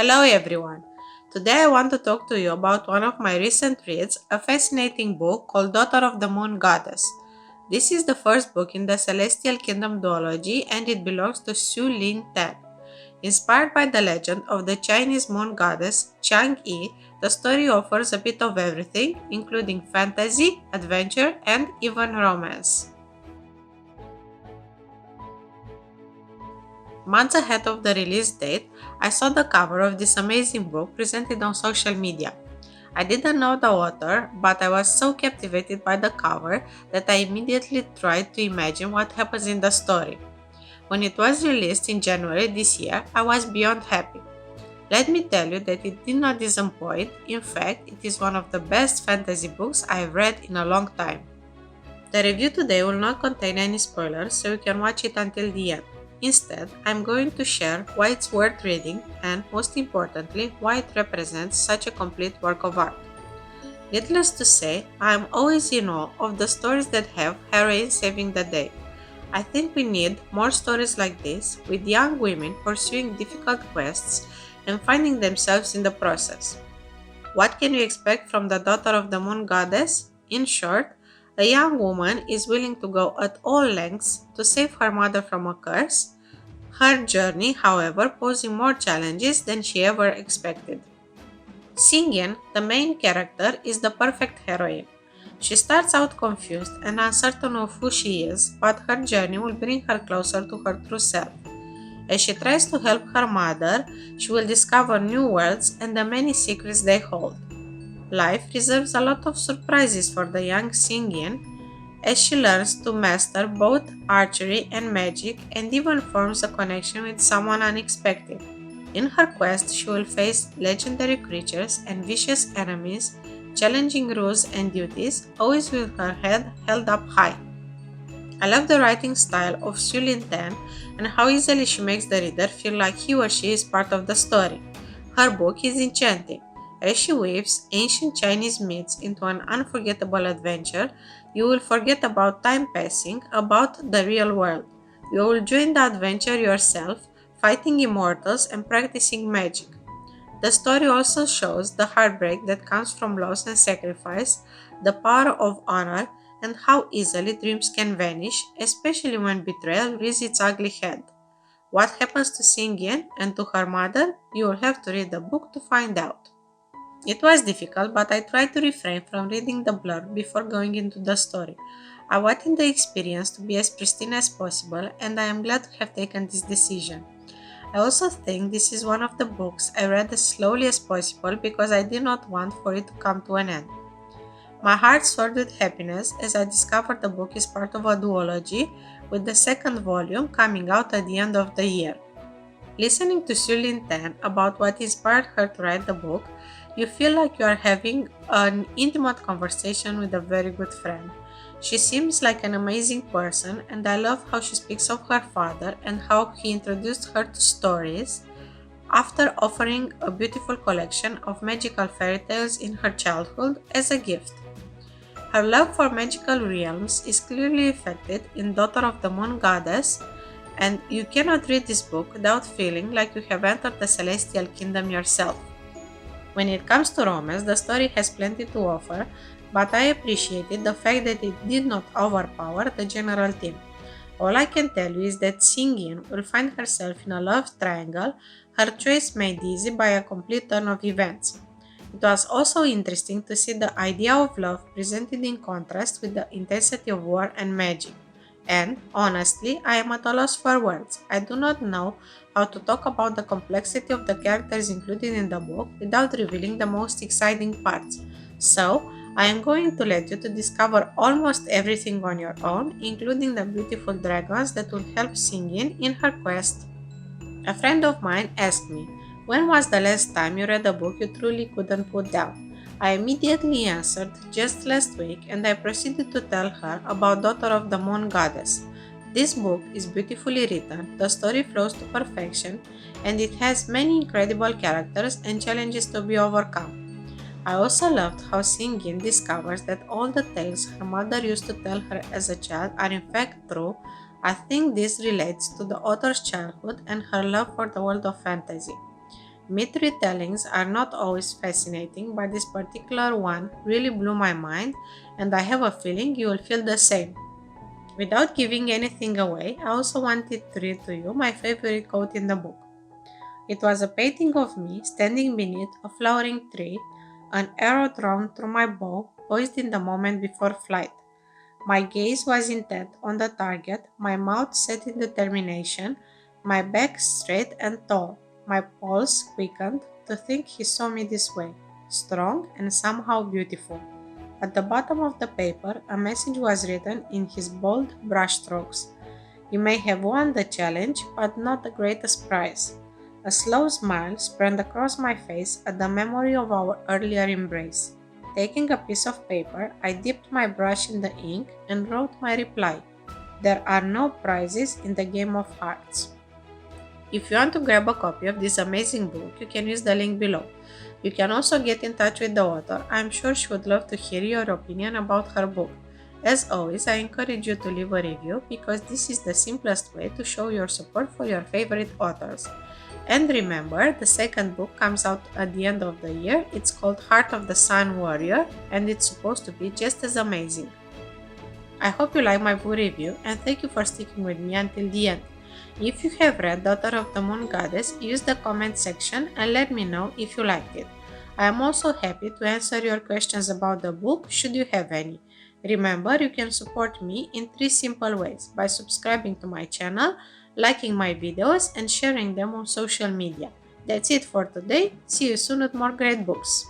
Hello everyone. Today I want to talk to you about one of my recent reads, a fascinating book called Daughter of the Moon Goddess. This is the first book in the Celestial Kingdom duology and it belongs to Sue Lynn Tan. Inspired by the legend of the Chinese moon goddess Chang'e, the story offers a bit of everything, including fantasy, adventure, and even romance. Months ahead of the release date, I saw the cover of this amazing book presented on social media. I didn't know the author, but I was so captivated by the cover that I immediately tried to imagine what happens in the story. When it was released in January this year, I was beyond happy. Let me tell you that it did not disappoint. In fact, it is one of the best fantasy books I have read in a long time. The review today will not contain any spoilers, so you can watch it until the end. Instead, I'm going to share why it's worth reading and, most importantly, why it represents such a complete work of art. Needless to say, I am always in awe of the stories that have heroines saving the day. I think we need more stories like this, with young women pursuing difficult quests and finding themselves in the process. What can you expect from the daughter of the moon goddess? In short, a young woman is willing to go at all lengths to save her mother from a curse, her journey, however, posing more challenges than she ever expected. Xingyan, the main character, is the perfect heroine. She starts out confused and uncertain of who she is, but her journey will bring her closer to her true self. As she tries to help her mother, she will discover new worlds and the many secrets they hold. Life reserves a lot of surprises for the young Xingyan as she learns to master both archery and magic and even forms a connection with someone unexpected. In her quest, she will face legendary creatures and vicious enemies, challenging rules and duties, always with her head held up high. I love the writing style of Sue Lynn Tan and how easily she makes the reader feel like he or she is part of the story. Her book is enchanting. As she weaves ancient Chinese myths into an unforgettable adventure, you will forget about time passing, about the real world. You will join the adventure yourself, fighting immortals and practicing magic. The story also shows the heartbreak that comes from loss and sacrifice, the power of honor, and how easily dreams can vanish, especially when betrayal rears its ugly head. What happens to Xingyan and to her mother? You will have to read the book to find out. It was difficult, but I tried to refrain from reading the blurb before going into the story. I wanted the experience to be as pristine as possible, and I am glad to have taken this decision. I also think this is one of the books I read as slowly as possible because I did not want for it to come to an end. My heart soared with happiness as I discovered the book is part of a duology, with the second volume coming out at the end of the year. Listening to Sue Lynn Tan about what inspired her to write the book, you feel like you are having an intimate conversation with a very good friend. She seems like an amazing person, and I love how she speaks of her father and how he introduced her to stories after offering a beautiful collection of magical fairy tales in her childhood as a gift. Her love for magical realms is clearly reflected in Daughter of the Moon Goddess, and you cannot read this book without feeling like you have entered the celestial kingdom yourself. When it comes to romance, the story has plenty to offer, but I appreciated the fact that it did not overpower the general theme. All I can tell you is that Xingyin will find herself in a love triangle, her choice made easy by a complete turn of events. It was also interesting to see the idea of love presented in contrast with the intensity of war and magic. And, honestly, I am at a loss for words. I do not know how to talk about the complexity of the characters included in the book without revealing the most exciting parts. So, I am going to let you to discover almost everything on your own, including the beautiful dragons that will help Singin in her quest. A friend of mine asked me, when was the last time you read a book you truly couldn't put down? I immediately answered, just last week, and I proceeded to tell her about Daughter of the Moon Goddess. This book is beautifully written, the story flows to perfection, and it has many incredible characters and challenges to be overcome. I also loved how Singin discovers that all the tales her mother used to tell her as a child are in fact true. I think this relates to the author's childhood and her love for the world of fantasy. Myth retellings are not always fascinating, but this particular one really blew my mind, and I have a feeling you will feel the same. Without giving anything away, I also wanted to read to you my favorite quote in the book. It was a painting of me standing beneath a flowering tree, an arrow drawn through my bow, poised in the moment before flight. My gaze was intent on the target, my mouth set in determination, my back straight and tall, my pulse quickened to think he saw me this way, strong and somehow beautiful. At the bottom of the paper, a message was written in his bold brushstrokes. You may have won the challenge, but not the greatest prize. A slow smile spread across my face at the memory of our earlier embrace. Taking a piece of paper, I dipped my brush in the ink and wrote my reply. There are no prizes in the game of hearts. If you want to grab a copy of this amazing book, you can use the link below. You can also get in touch with the author. I'm sure she would love to hear your opinion about her book. As always, I encourage you to leave a review because this is the simplest way to show your support for your favorite authors. And remember, the second book comes out at the end of the year. It's called Heart of the Sun Warrior, and it's supposed to be just as amazing. I hope you like my book review, and thank you for sticking with me until the end. If you have read Daughter of the Moon Goddess, use the comment section and let me know if you liked it. I am also happy to answer your questions about the book should you have any. Remember, you can support me in 3 simple ways: by subscribing to my channel, liking my videos, and sharing them on social media. That's it for today. See you soon with more great books.